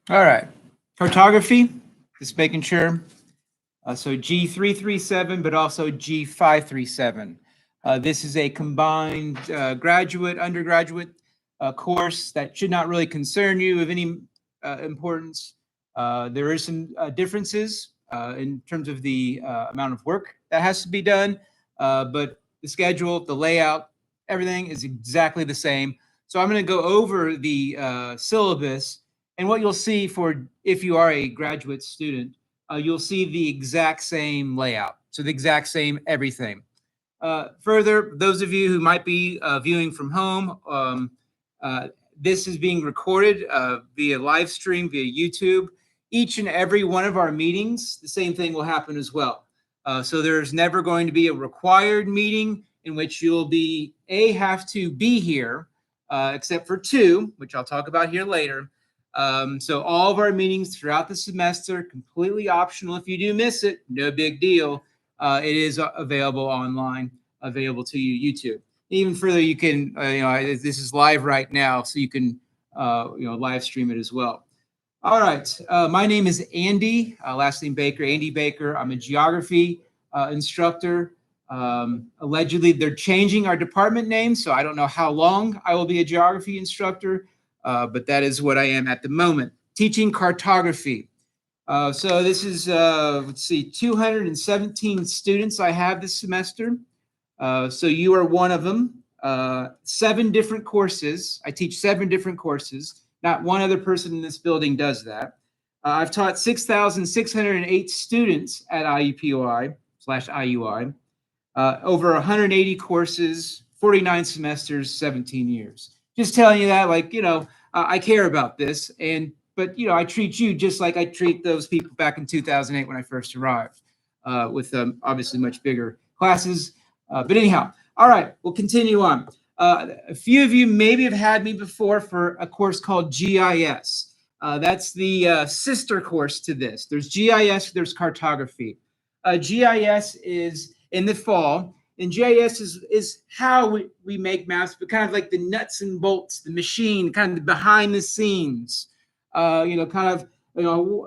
All right. Cartography, just making sure. So G337, but also G537. This is a combined graduate, undergraduate course that should not really concern you of any importance. There is some differences in terms of the amount of work that has to be done, but the schedule, the layout, everything is exactly the same. So I'm going to go over the syllabus, and what you'll see for if you are a graduate student, you'll see the exact same layout. So the exact same everything. Further, those of you who might be viewing from home, uh, this is being recorded via live stream, via YouTube. Each and every one of our meetings, the same thing will happen as well. So there's never going to be a required meeting in which you'll have to be here, except for two, which I'll talk about here later. So all of our meetings throughout the semester, completely optional. If you do miss it, no big deal. It is available online, available to you, YouTube. Even further, you can, this is live right now, so you can, live stream it as well. All right. My name is Andy, last name Baker, Andy Baker. I'm a geography instructor. Allegedly, they're changing our department name, so I don't know how long I will be a geography instructor, but that is what I am at the moment, teaching cartography. So this is, let's see, 217 students I have this semester. So you are one of them. 7 different courses. I teach 7 different courses. Not one other person in this building does that. I've taught 6,608 students at IUPOI/IUI, over 180 courses, 49 semesters, 17 years. Just telling you that, I care about this, but I treat you just like I treat those people back in 2008 when I first arrived, with obviously much bigger classes. But anyhow, all right, we'll continue on. A few of you maybe have had me before for a course called GIS. That's the sister course to this. There's GIS, there's cartography. GIS is in the fall, and GIS is how we make maps, but kind of like the nuts and bolts, the machine, kind of the behind the scenes. Kind of,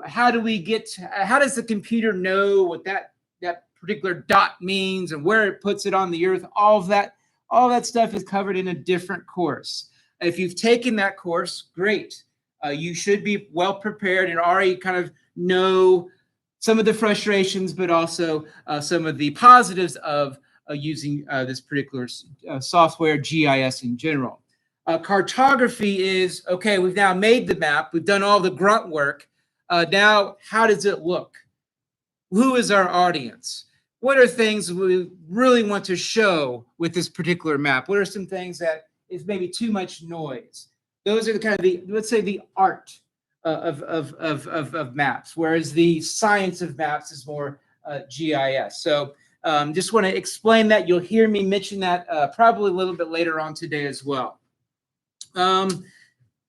how does the computer know what that particular dot means and where it puts it on the earth? All that stuff is covered in a different course. If you've taken that course, great. You should be well prepared and already kind of know some of the frustrations, but also some of the positives of using this particular software, GIS in general. Cartography is, okay, we've now made the map, we've done all the grunt work. Now, how does it look? Who is our audience? What are things we really want to show with this particular map? What are some things that is maybe too much noise? Those are the kind of let's say, the art of maps, whereas the science of maps is more GIS. So just want to explain that. You'll hear me mention that probably a little bit later on today as well.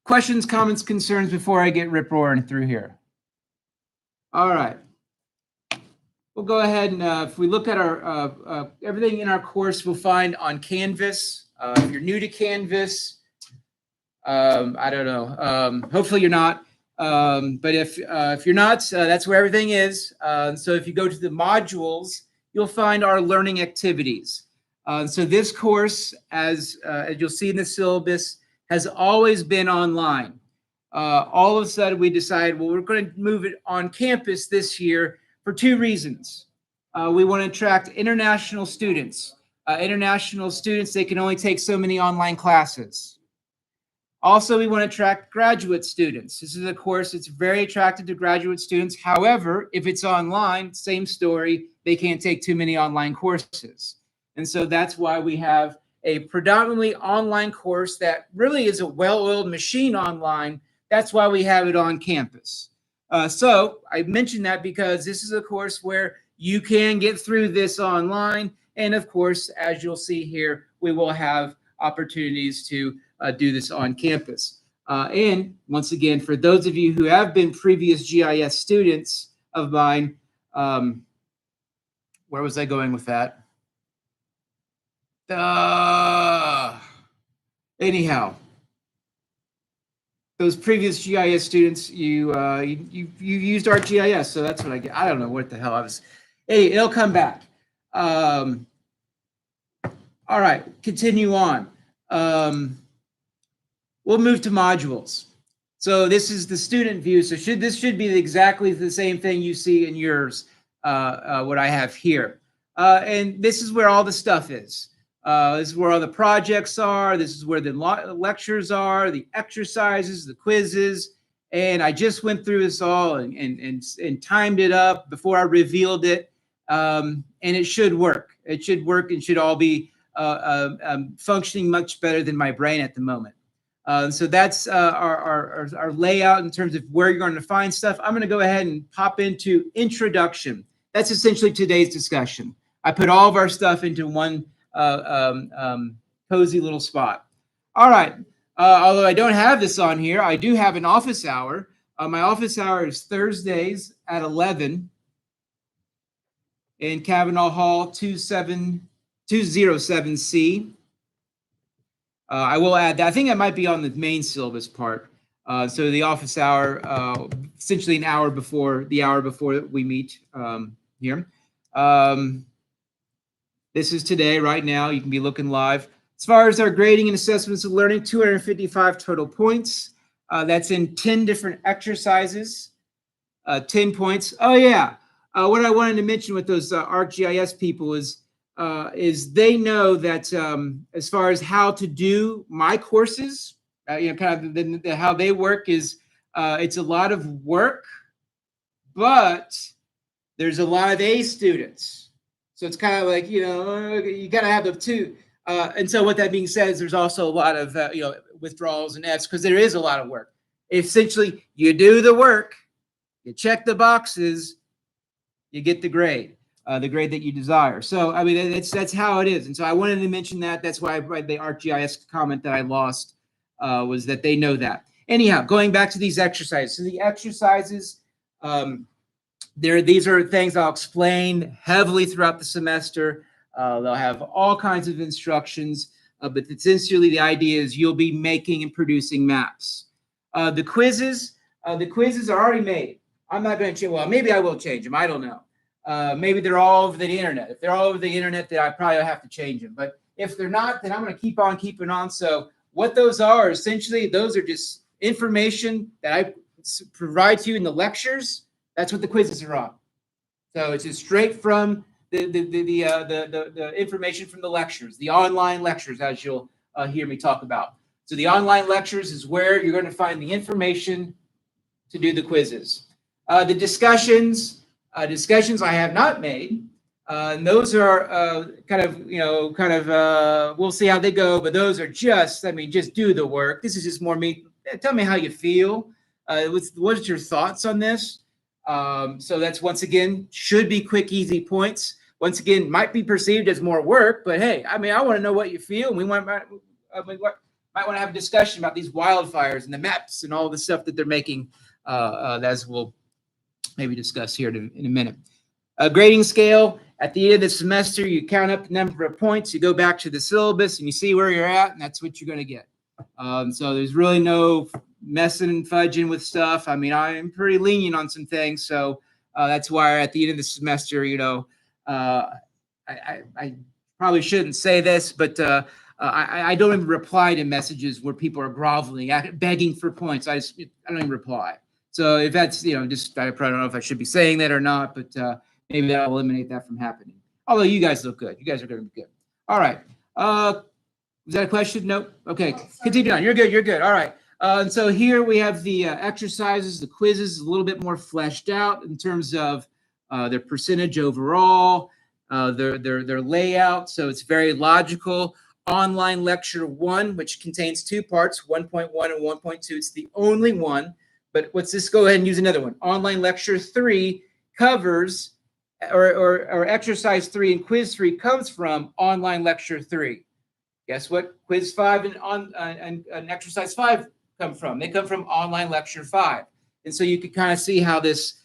Questions, comments, concerns before I get rip-roaring through here? All right. We'll go ahead and if we look at our everything in our course, we'll find on Canvas. If you're new to Canvas, I don't know. Hopefully you're not. But if you're not, that's where everything is. So if you go to the modules, you'll find our learning activities. So this course, as you'll see in the syllabus, has always been online. All of a sudden, we decided, well, we're going to move it on campus this year for 2 reasons. We want to attract international students. International students, they can only take so many online classes. Also, we want to attract graduate students. This is a course that's very attractive to graduate students. However, if it's online, same story, they can't take too many online courses. And so that's why we have a predominantly online course that really is a well-oiled machine online. That's why we have it on campus. So I mentioned that because this is a course where you can get through this online. And of course, as you'll see here, we will have opportunities to do this on campus. And once again, for those of you who have been previous GIS students of mine, where was I going with that? Anyhow, those previous GIS students, you used ArcGIS, so that's what I get. I don't know what the hell I was. Hey, it'll come back. All right, continue on. We'll move to modules. So this is the student view. So this should be exactly the same thing you see in yours, what I have here. And this is where all the stuff is. This is where all the projects are. This is where the lectures are, the exercises, the quizzes. And I just went through this all and timed it up before I revealed it. And it should work. It should work and should all be functioning much better than my brain at the moment. So that's our layout in terms of where you're going to find stuff. I'm going to go ahead and pop into introduction. That's essentially today's discussion. I put all of our stuff into one cozy little spot. All right. Although I don't have this on here, I do have an office hour. My office hour is Thursdays at 11 in Kavanaugh Hall 207C. I will add that. I think that might be on the main syllabus part. So the office hour, essentially an hour before we meet here. This is today, right now. You can be looking live. As far as our grading and assessments of learning, 255 total points. That's in 10 different exercises, 10 points. Oh, yeah. What I wanted to mention with those ArcGIS people is they know that as far as how to do my courses, kind of how they work is it's a lot of work, but there's a lot of A students. So it's kind of like, you got to have the two. And so what that being said is there's also a lot of, withdrawals and Fs because there is a lot of work. Essentially, you do the work, you check the boxes, you get the grade that you desire. So, I mean, that's how it is. And so I wanted to mention that. That's why I read the ArcGIS comment that I lost was that they know that. Anyhow, going back to these exercises. So the exercises, these are things I'll explain heavily throughout the semester. They'll have all kinds of instructions, but essentially the idea is you'll be making and producing maps. The quizzes are already made. I'm not going to change. Well, maybe I will change them. I don't know. Maybe they're all over the internet. If they're all over the internet, then I probably have to change them. But if they're not, then I'm going to keep on keeping on. So what those are, essentially, those are just information that I provide to you in the lectures. That's what the quizzes are on. So it's just straight from the information from the lectures, the online lectures, as you'll hear me talk about. So the online lectures is where you're going to find the information to do the quizzes. The discussions I have not made. And those are we'll see how they go, but those are just do the work. This is just more me. Tell me how you feel. What's your thoughts on this? So that's, once again, should be quick, easy points. Once again, might be perceived as more work, but hey, I want to know what you feel. And we might want to have a discussion about these wildfires and the maps and all the stuff that they're making, as we'll maybe discuss here in a minute. A grading scale. At the end of the semester, you count up the number of points. You go back to the syllabus and you see where you're at, and that's what you're going to get. So there's really no messing and fudging with stuff. I'm pretty lenient on some things, so that's why at the end of the semester, I probably shouldn't say this, but I don't even reply to messages where people are groveling, begging for points. I don't even reply. So if that's I probably don't know if I should be saying that or not, but maybe that'll eliminate that from happening. Although you guys look good, you guys are going to be good. All right. Was that a question? Nope. Okay. Continue on. You're good. You're good. All right. And so here we have the exercises, the quizzes, a little bit more fleshed out in terms of their percentage overall, their layout. So it's very logical. Online lecture 1, which contains 2 parts, 1.1 and 1.2. It's the only one. But let's just go ahead and use another one. Online lecture 3 covers, or exercise 3 and quiz 3 comes from online lecture 3. Guess what? Quiz 5 and exercise 5 come from. They come from online lecture 5. And so you can kind of see how this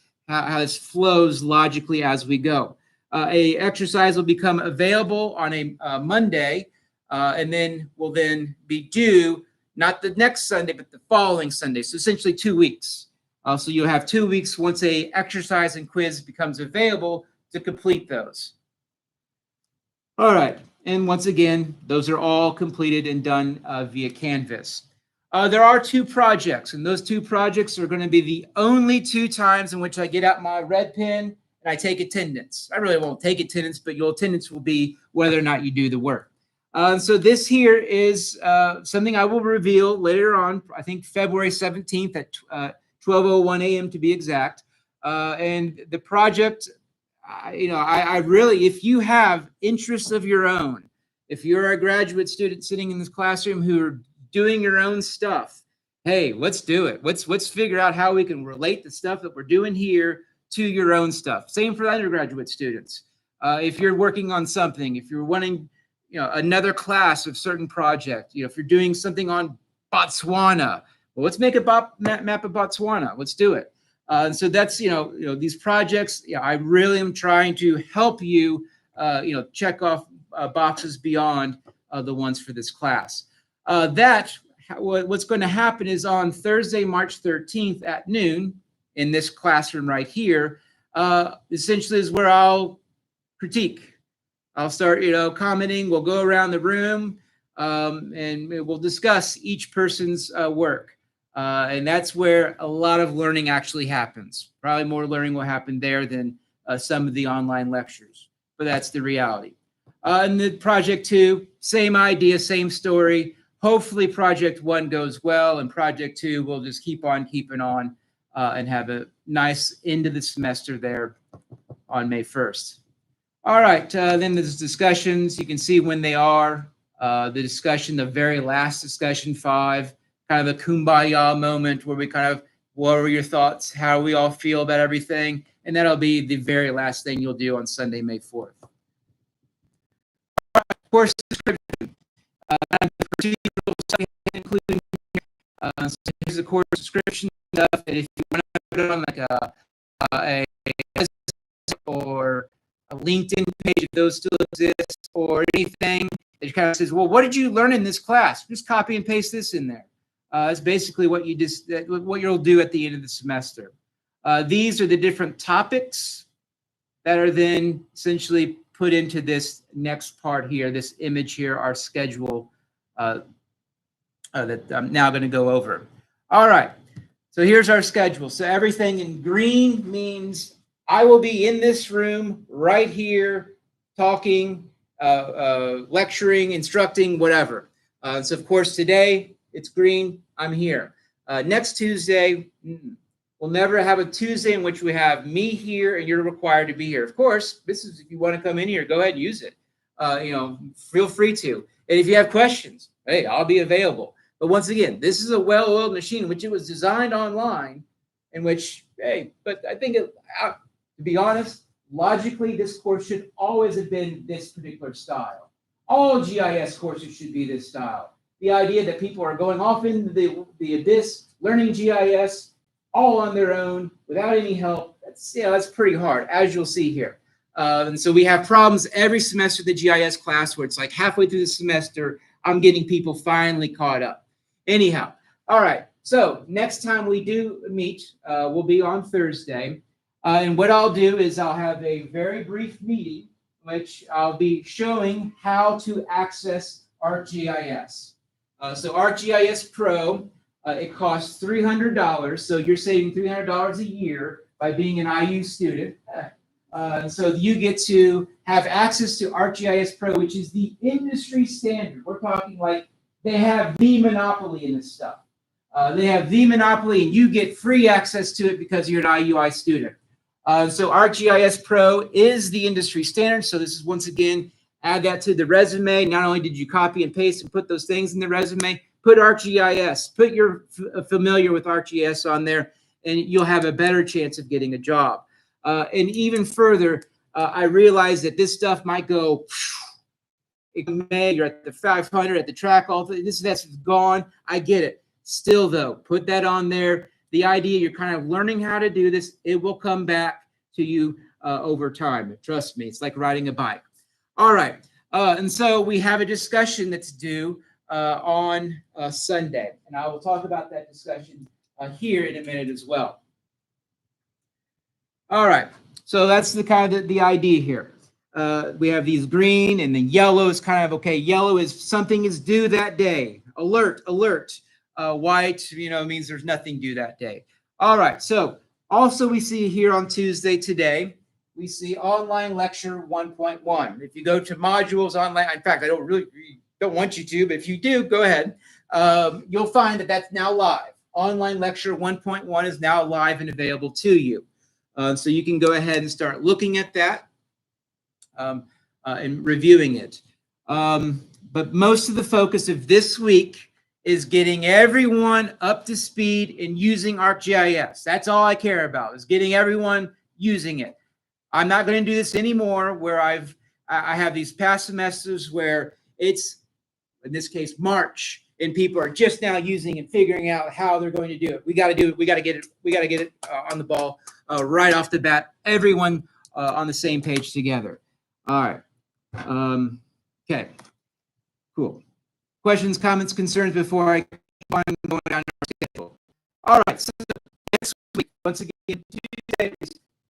flows logically as we go. A exercise will become available on a Monday, and then will then be due not the next Sunday, but the following Sunday. So essentially 2 weeks. So you'll have 2 weeks once a exercise and quiz becomes available to complete those. All right. And once again, those are all completed and done via Canvas. There are 2 projects, and those 2 projects are going to be the only 2 times in which I get out my red pen and I take attendance. I really won't take attendance, but your attendance will be whether or not you do the work. So this here is something I will reveal later on, I think February 17th at 12:01 a.m. to be exact. And the project, I really, if you have interests of your own, if you're a graduate student sitting in this classroom who are doing your own stuff, hey, let's do it. Let's figure out how we can relate the stuff that we're doing here to your own stuff. Same for undergraduate students. If you're working on something, if you're wanting, another class of certain project, if you're doing something on Botswana, well, let's make a map of Botswana. Let's do it. And so that's, these projects, I really am trying to help you, check off boxes beyond the ones for this class. What's going to happen is on Thursday, March 13th at noon in this classroom right here, essentially is where I'll critique. I'll start, commenting. We'll go around the room and we'll discuss each person's work. And that's where a lot of learning actually happens. Probably more learning will happen there than some of the online lectures, but that's the reality. And the project 2, same idea, same story. Hopefully project 1 goes well, and project 2 will just keep on keeping on and have a nice end of the semester there on May 1st. All right, then there's discussions. You can see when they are. The discussion, the very last discussion 5, kind of a kumbaya moment where we kind of, what were your thoughts? How we all feel about everything? And that'll be the very last thing you'll do on Sunday, May 4th. Course description. Including so here's the course description stuff. And if you want to put it on like a or a LinkedIn page, if those still exist, or anything that kind of says, well, what did you learn in this class? Just copy and paste this in there. It's basically what you'll do at the end of the semester. These are the different topics that are then essentially put into this next part here, this image here, our schedule that I'm now going to go over. All right, so here's our schedule. So everything in green means I will be in this room right here talking, lecturing, instructing, whatever. So of course today it's green, I'm here. Next Tuesday, we'll never have a Tuesday in which we have me here and you're required to be here. Of course, this is if you want to come in here, go ahead and use it. Feel free to. And if you have questions, hey, I'll be available. But once again, this is a well-oiled machine, which it was designed online, in which, hey, but I think, to be honest, logically, this course should always have been this particular style. All GIS courses should be this style. The idea that people are going off into the abyss, learning GIS, all on their own, without any help, that's pretty hard, as you'll see here. And so we have problems every semester, the GIS class, where it's like halfway through the semester, I'm getting people finally caught up. Anyhow, all right, so next time we do meet will be on Thursday. And what I'll do is I'll have a very brief meeting, which I'll be showing how to access ArcGIS. So ArcGIS Pro, it costs $300. So you're saving $300 a year by being an IU student. So you get to have access to ArcGIS Pro, which is the industry standard. We're talking like they have the monopoly in this stuff. They have the monopoly, and you get free access to it because you're an IUI student. So ArcGIS Pro is the industry standard. So this is, once again, add that to the resume. Not only did you copy and paste and put those things in the resume, put ArcGIS, put your familiar with ArcGIS on there, and you'll have a better chance of getting a job. And even further, I realize that this stuff might go, you're at the 500, at the track, all that's gone. I get it. Still, though, put that on there. The idea, you're kind of learning how to do this. It will come back to you over time. Trust me, it's like riding a bike. All right. And so we have a discussion that's due on Sunday. And I will talk about that discussion here in a minute as well. All right, so that's the kind of the idea here. We have these green, and then yellow is kind of, okay, yellow is something is due that day. Alert, alert. White, means there's nothing due that day. All right, so also we see here on Tuesday today, we see online lecture 1.1. If you go to modules online, in fact, I don't want you to, but if you do, go ahead. You'll find that that's now live. Online lecture 1.1 is now live and available to you. So you can go ahead and start looking at that and reviewing it. But most of the focus of this week is getting everyone up to speed in using ArcGIS. That's all I care about, is getting everyone using it. I'm not going to do this anymore where I have these past semesters where it's, in this case, March, and people are just now using and figuring out how they're going to do it. We got to do it. We got to get it on the ball right off the bat. Everyone on the same page together. All right. Okay. Cool. Questions, comments, concerns before I keep on going down our schedule. All right. So next week, once again, Tuesday is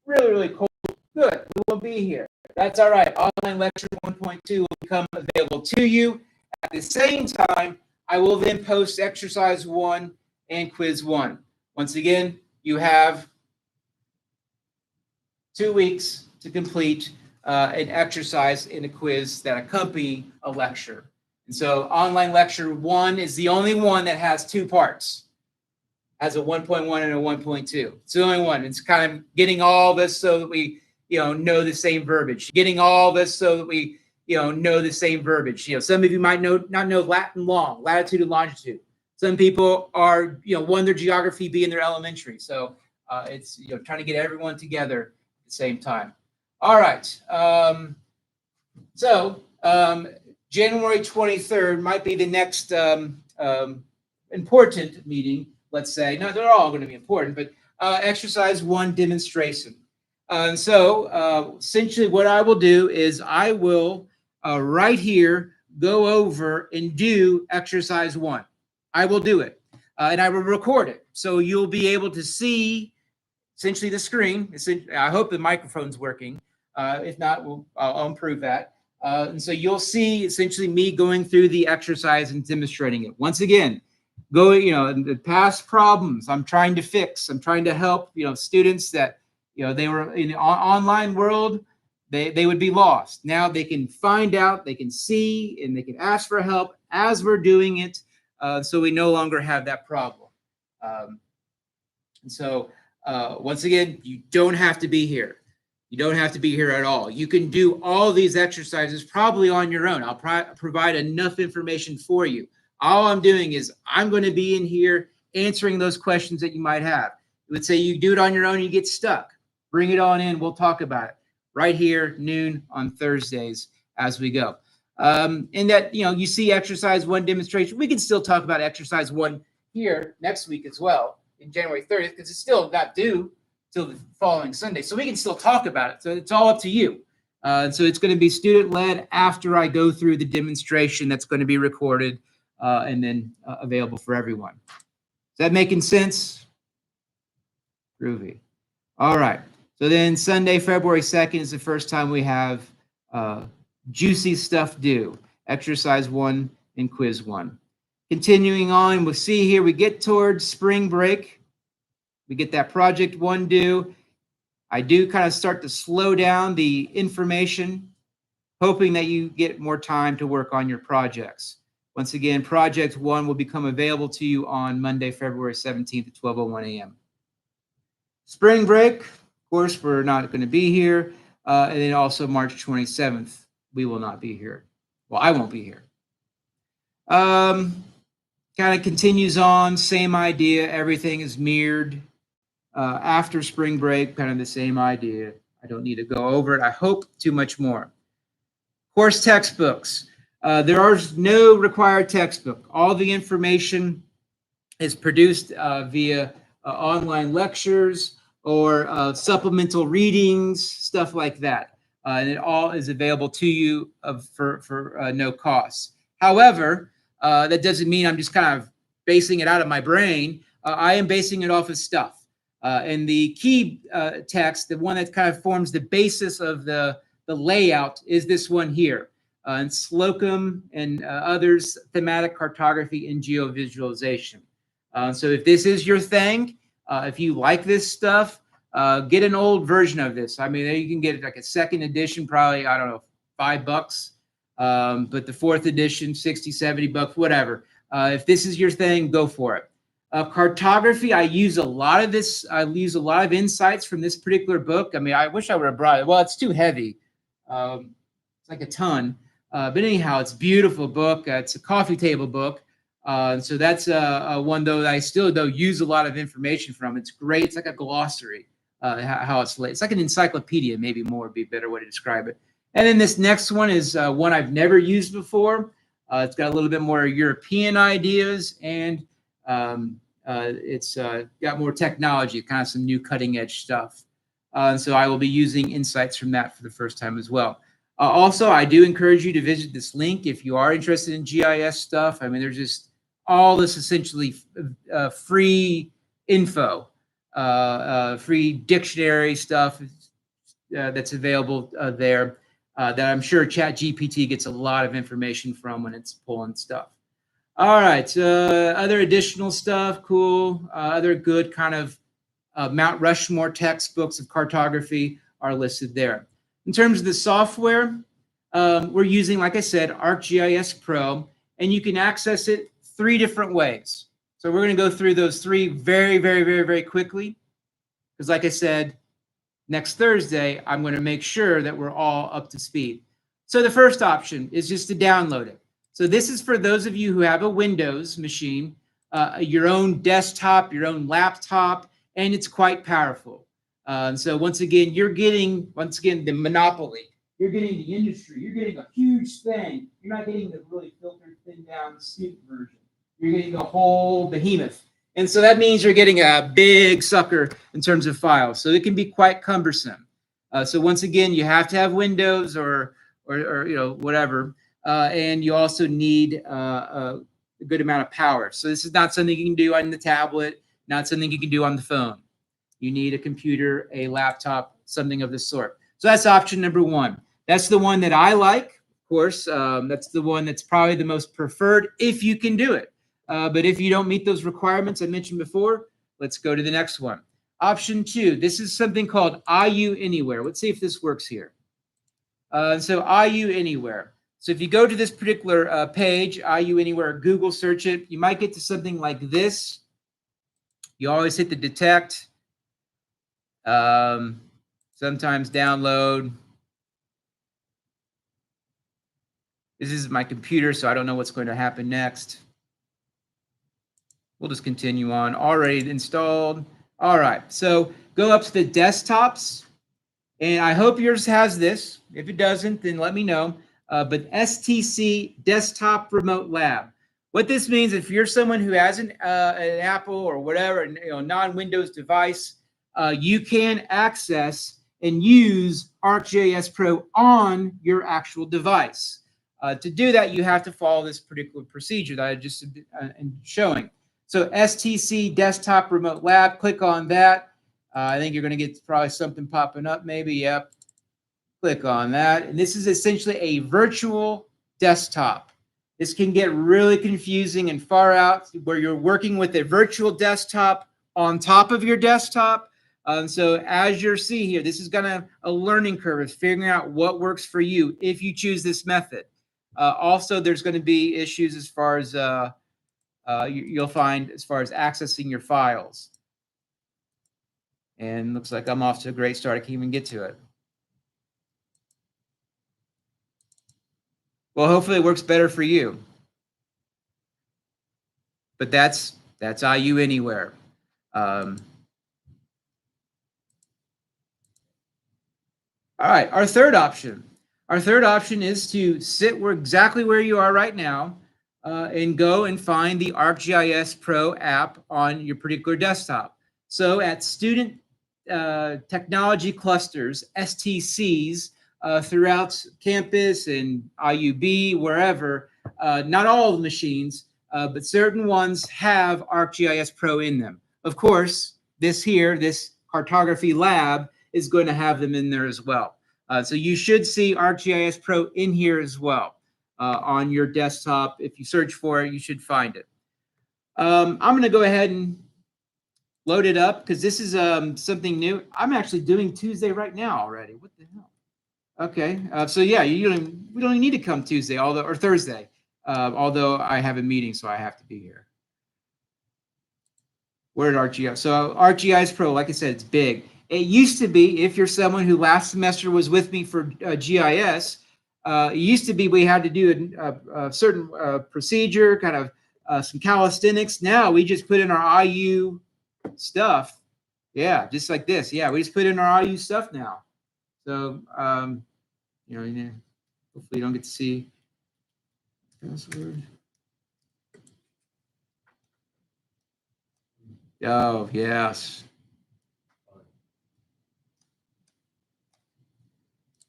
really, really cold. Good. We will be here. That's all right. Online lecture 1.2 will become available to you. At the same time, I will then post exercise 1 and quiz 1. Once again, you have 2 weeks to complete an exercise in a quiz that accompany a lecture. And so online lecture 1 is the only one that has 2 parts. Has a 1.1 and a 1.2. It's the only one. It's kind of getting all this so that we know the same verbiage. Getting all this so that we know the same verbiage. Some of you might not know Latin long, latitude and longitude. Some people are, want their geography be in their elementary. So it's, trying to get everyone together at the same time. All right. January 23rd might be the next important meeting, let's say. No, they're all going to be important, but exercise 1 demonstration. Essentially what I will do is I will right here go over and do exercise 1. I will do it and I will record it. So you'll be able to see essentially the screen. I hope the microphone's working. If not, I'll improve that. And so you'll see essentially me going through the exercise and demonstrating it. Once again, the past problems I'm trying to fix. I'm trying to help, students that, they were in the online world, they would be lost. Now they can find out, they can see, and they can ask for help as we're doing it. So we no longer have that problem. Once again, you don't have to be here. You don't have to be here at all. You can do all these exercises probably on your own. I'll provide enough information for you. All I'm doing is I'm going to be in here answering those questions that you might have. Let's say you do it on your own and you get stuck. Bring it on in. We'll talk about it right here, noon on Thursdays as we go. In that, you see exercise 1 demonstration. We can still talk about exercise 1 here next week as well in January 30th because it's still not due till the following Sunday. So we can still talk about it. So it's all up to you. So it's going to be student-led after I go through the demonstration that's going to be recorded and then available for everyone. Is that making sense? Groovy. All right. So then Sunday, February 2nd is the first time we have juicy stuff due. Exercise 1 and quiz 1. Continuing on, we'll see here we get towards spring break. We get that project 1 due. I do kind of start to slow down the information, hoping that you get more time to work on your projects. Once again, project 1 will become available to you on Monday, February 17th at 12:01 a.m. Spring break, of course, we're not going to be here. And then also March 27th, we will not be here. Well, I won't be here. Kind of continues on, same idea. Everything is mirrored. After spring break, kind of the same idea. I don't need to go over it. I hope too much more. Course textbooks. There are no required textbook. All the information is produced via online lectures or supplemental readings, stuff like that. And it all is available to you for no cost. However, That doesn't mean I'm just kind of basing it out of my brain. I am basing it off of stuff. And the key text, the one that kind of forms the basis of the layout, is this one here. And Slocum and others, thematic cartography and geovisualization. So if this is your thing, if you like this stuff, get an old version of this. I mean, you can get like a second edition, probably, I don't know, $5. But the fourth edition, 60, 70 bucks, whatever. If this is your thing, go for it. Cartography, I use a lot of this. I use a lot of insights from this particular book. I mean, I wish I would have brought it. Well, it's too heavy. It's like a ton. But anyhow, it's a beautiful book. It's a coffee table book. So that's one, though, that I still, though, use a lot of information from. It's great. It's like a glossary, how it's laid. It's like an encyclopedia, maybe more would be a better way to describe it. And then this next one is one I've never used before. It's got a little bit more European ideas, and it's got more technology, kind of some new cutting edge stuff. So I will be using insights from that for the first time as well. Also, I do encourage you to visit this link if you are interested in GIS stuff. I mean, there's just all this essentially free info, free dictionary stuff that's available there. That I'm sure ChatGPT gets a lot of information from when it's pulling stuff. All right, other additional stuff, cool. Other good kind of Mount Rushmore textbooks of cartography are listed there. In terms of the software, we're using, like I said, ArcGIS Pro, and you can access it 3 different ways. So we're going to go through those 3 very, very, very, very quickly, because like I said, next Thursday, I'm going to make sure that we're all up to speed. So the first option is just to download it. So this is for those of you who have a Windows machine, your own desktop, your own laptop, and it's quite powerful. So once again, you're getting, the monopoly. You're getting the industry. You're getting a huge thing. You're not getting the really filtered, thin down student version. You're getting the whole behemoth. And so that means you're getting a big sucker in terms of files. So it can be quite cumbersome. So once again, you have to have Windows or you know, whatever. And you also need a good amount of power. So this is not something you can do on the tablet, not something you can do on the phone. You need a computer, a laptop, something of this sort. So that's option number 1. That's the one that I like, of course. That's the one that's probably the most preferred if you can do it. But if you don't meet those requirements I mentioned before, let's go to the next one. Option 2, this is something called IU Anywhere. Let's see if this works here. So IU Anywhere. So if you go to this particular page, IU Anywhere, Google search it, you might get to something like this. You always hit the detect. Sometimes download. This is my computer, so I don't know what's going to happen next. We'll just continue on. Already installed. All right, so go up to the desktops, and I hope yours has this. If it doesn't, then let me know. But STC Desktop Remote Lab. What this means, if you're someone who has an Apple or whatever, non-Windows device, you can access and use ArcGIS Pro on your actual device. To do that, you have to follow this particular procedure that I just am showing. So STC Desktop Remote Lab, click on that. I think you're going to get probably something popping up, maybe. Yep. Click on that. And this is essentially a virtual desktop. This can get really confusing and far out where you're working with a virtual desktop on top of your desktop. So as you see here, this is a learning curve of figuring out what works for you if you choose this method. Also, there's going to be issues as far as you'll find as far as accessing your files. And looks like I'm off to a great start. I can't even get to it. Well, hopefully it works better for you. But that's IU Anywhere. All right, our third option. Our third option is to sit exactly where you are right now and go and find the ArcGIS Pro app on your particular desktop. So at Student Technology Clusters, STCs, throughout campus and IUB, wherever, Not all the machines, but certain ones have ArcGIS Pro in them. Of course, this Cartography Lab is going to have them in there as well. So you should see ArcGIS Pro in here as well on your desktop. If you search for it, you should find it. I'm going to go ahead and load it up because this is something new. I'm actually doing Tuesday right now already. What the hell? Okay, so yeah, we don't even need to come Tuesday, or Thursday, although I have a meeting, so I have to be here. Where did ArcGIS? So ArcGIS Pro, like I said, it's big. It used to be, if you're someone who last semester was with me for GIS, it used to be we had to do a certain procedure, kind of some calisthenics. Now we just put in our IU stuff. Yeah, just like this. Yeah, we just put in our IU stuff now. So, hopefully you don't get to see password. Oh, yes.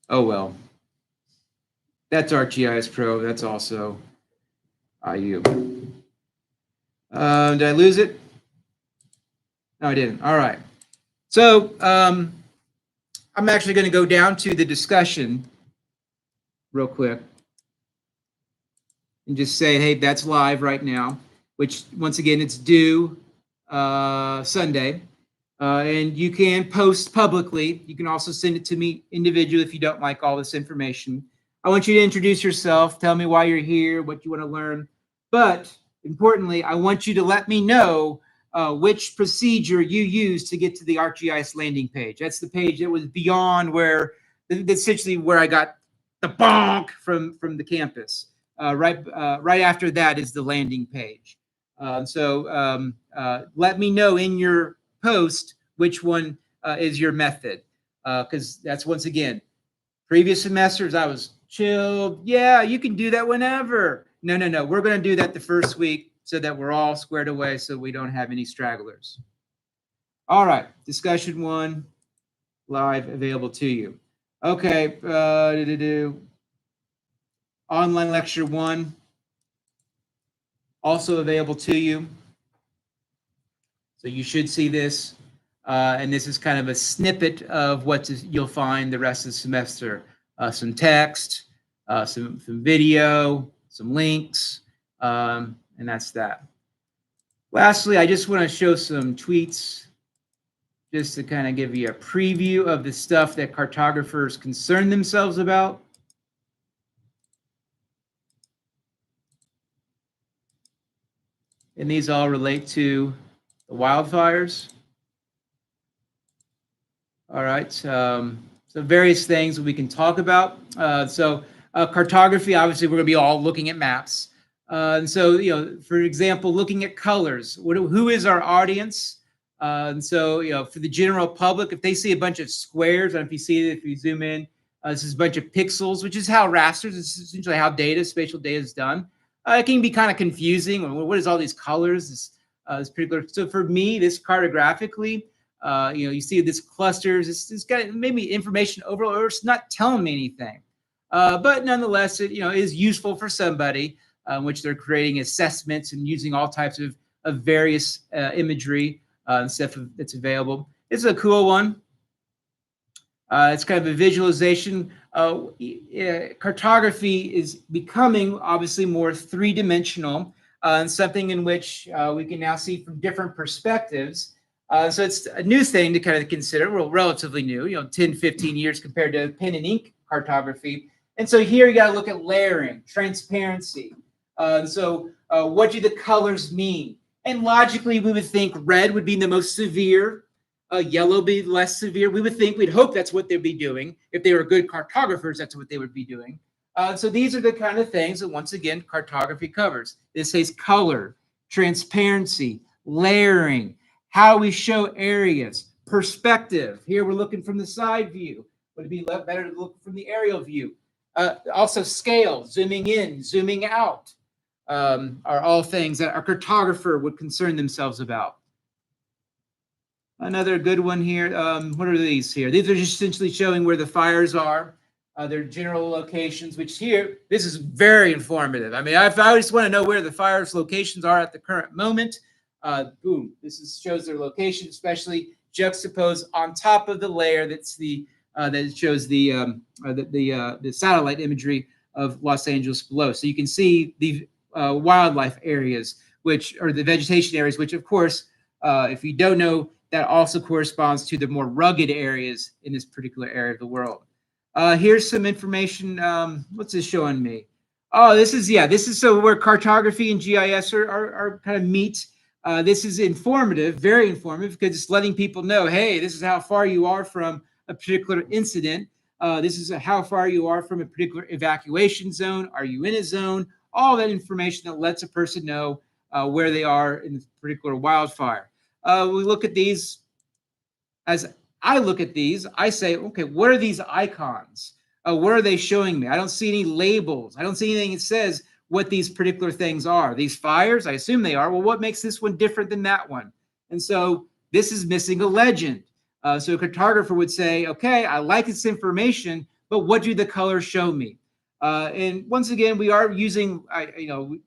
Oh, well. That's ArcGIS Pro. That's also IU. Did I lose it? No, I didn't. All right. So I'm actually going to go down to the discussion real quick and just say, hey, that's live right now, which once again, it's due Sunday. And you can post publicly. You can also send it to me individually if you don't like all this information. I want you to introduce yourself, tell me why you're here, what you want to learn. But importantly, I want you to let me know which procedure you use to get to the ArcGIS landing page. That's the page that was beyond where, essentially where I got the bonk from the campus. Right after that is the landing page. So let me know in your post which one is your method, because that's, once again, previous semesters I was chilled. Yeah, you can do that whenever. No. We're going to do that the first week so that we're all squared away so we don't have any stragglers. All right, discussion 1, live, available to you. Okay, online lecture 1, also available to you. So you should see this, and this is kind of a snippet of what you'll find the rest of the semester. Some text, some video, some links, and that's that. Lastly, I just want to show some tweets just to kind of give you a preview of the stuff that cartographers concern themselves about. And these all relate to the wildfires. All right, so various things we can talk about. Cartography, obviously, we're going to be all looking at maps. And so, for example, looking at colors, who is our audience? And so, for the general public, if they see a bunch of squares, and if you see it, if you zoom in, this is a bunch of pixels, which is how rasters, this is essentially how spatial data is done. It can be kind of confusing. What is all these colors? This particular. So for me, this cartographically, you see this clusters. It's got maybe information overload, or it's not telling me anything. But nonetheless, it is useful for somebody, which they're creating assessments and using all types of various imagery and stuff that's available. It's a cool one. It's kind of a visualization. Cartography is becoming obviously more three-dimensional, and something in which we can now see from different perspectives. So it's a new thing to kind of consider. Well, relatively new, 10, 15 years compared to pen and ink cartography. And so here you got to look at layering, transparency. What do the colors mean? And logically, we would think red would be the most severe, yellow be less severe. We'd hope that's what they'd be doing. If they were good cartographers, that's what they would be doing. So these are the kind of things that, once again, cartography covers. It says color, transparency, layering, how we show areas, perspective. Here we're looking from the side view. Would it be better to look from the aerial view? Also scale, zooming in, zooming out, are all things that a cartographer would concern themselves about. Another good one here. What are these here? These are just essentially showing where the fires are. their general locations, which here, this is very informative. I mean, if I just want to know where the fire's locations are at the current moment, boom, shows their location, especially juxtaposed on top of the layer that's that shows the satellite imagery of Los Angeles below. So you can see the wildlife areas, which are the vegetation areas, which of course, if you don't know, that also corresponds to the more rugged areas in this particular area of the world. Here's some information. What's this showing me? Oh, this is so where cartography and GIS are kind of meet. This is informative, very informative, because it's letting people know, hey, this is how far you are from a particular incident. This is how far you are from a particular evacuation zone. Are you in a zone? All that information that lets a person know where they are in a particular wildfire. We look at these. As I look at these, I say, okay, what are these icons? What are they showing me? I don't see any labels. I don't see anything that says what these particular things are. These fires, I assume they are. Well, what makes this one different than that one? And so this is missing a legend. So a cartographer would say, okay, I like this information, but what do the colors show me? And once again, we are using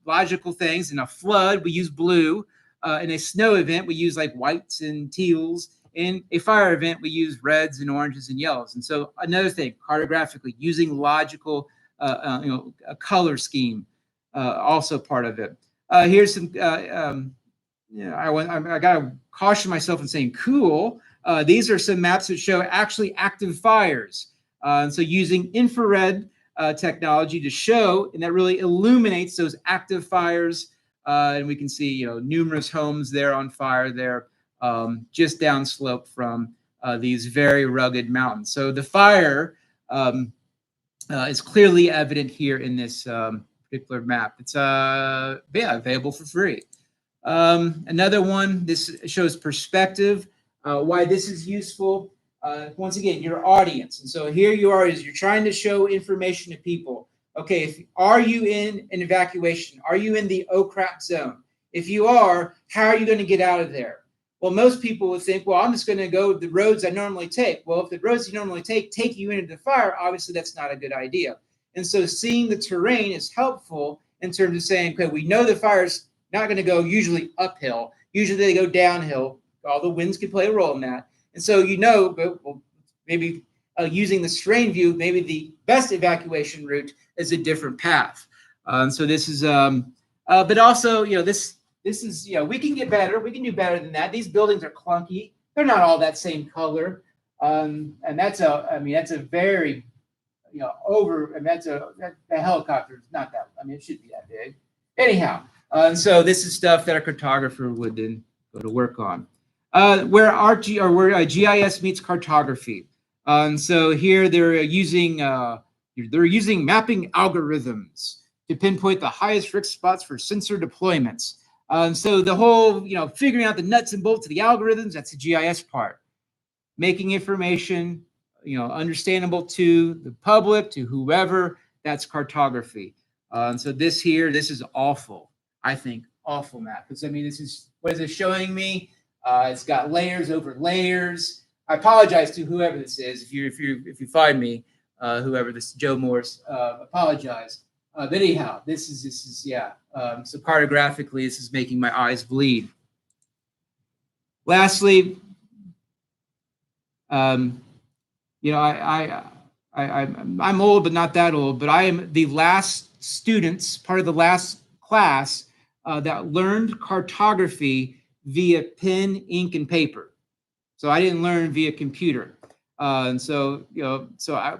logical things. In a flood, we use blue. In a snow event, we use like whites and teals. In a fire event, we use reds and oranges and yellows. And so another thing, cartographically, using logical, a color scheme, also part of it. Here's some, I got to caution myself in saying cool. These are some maps that show actually active fires. And so using infrared technology to show, and that really illuminates those active fires. And we can see, numerous homes there on fire there. Just downslope from these very rugged mountains. So the fire is clearly evident here in this particular map. It's available for free. Another one, this shows perspective. Why this is useful. Once again, your audience. And so here you are, you're trying to show information to people. Okay, are you in an evacuation? Are you in the oh crap zone? If you are, how are you going to get out of there? Well, most people would think, well, I'm just going to go the roads I normally take. Well, if the roads you normally take you into the fire, obviously that's not a good idea. And so seeing the terrain is helpful in terms of saying, okay, we know the fire's not going to go usually uphill. Usually they go downhill. All the winds can play a role in that. And so, maybe using the terrain view, maybe the best evacuation route is a different path. So this is, but also, this is, we can get better. We can do better than that. These buildings are clunky. They're not all that same color. And that's a very, the helicopter is not that, it should be that big. Anyhow, so this is stuff that a cartographer would then go to work on. Where GIS meets cartography. So here they're using mapping algorithms to pinpoint the highest risk spots for sensor deployments. So the whole, figuring out the nuts and bolts of the algorithms, that's the GIS part. Making information, understandable to the public, to whoever, that's cartography. So this is awful. I think awful map. Because this is, what is it showing me? It's got layers over layers. I apologize to whoever this is. If you find me, whoever this Joe Morse, apologize. But anyhow, this is so cartographically, this is making my eyes bleed. Lastly, I'm old, but not that old. But I am the last part of the last class that learned cartography via pen, ink, and paper. So I didn't learn via computer. And so,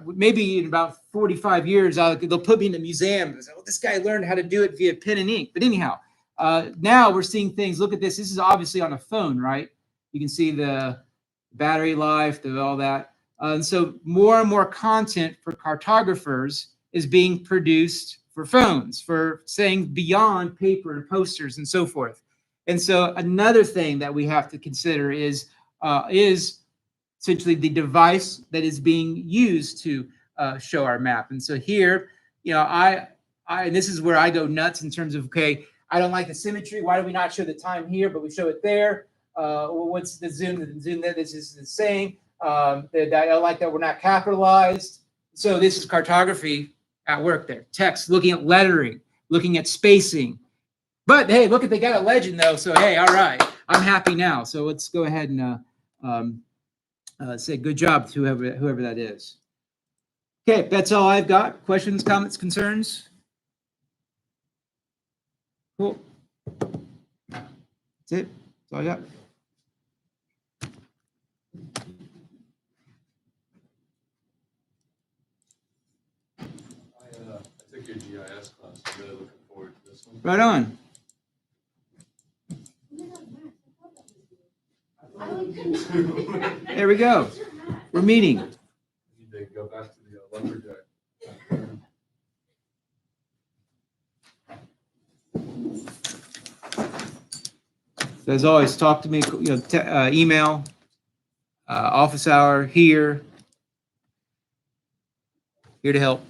maybe in about 45 years, they'll put me in a museum and say, well, this guy learned how to do it via pen and ink. But anyhow, now we're seeing things. Look at this. This is obviously on a phone, right? You can see the battery life, all that. And so more and more content for cartographers is being produced for phones, for saying beyond paper and posters and so forth. And so another thing that we have to consider is essentially the device that is being used to show our map. And so here, and this is where I go nuts in terms of, okay, I don't like the symmetry. Why do we not show the time here, but we show it there? What's the zoom? The zoom there, this is the same. I like that we're not capitalized. So this is cartography at work there. Text, looking at lettering, looking at spacing. But hey, look at, they got a legend though. So hey, all right, I'm happy now. So let's go ahead and say good job to whoever that is. Okay, that's all I've got. Questions, comments, concerns? Cool. That's it. That's all I got. I took your GIS class. I'm really looking forward to this one. Right on. There we go. We're meeting. I need to go back to the lumberjack. So as always, talk to me, email, office hour, here to help.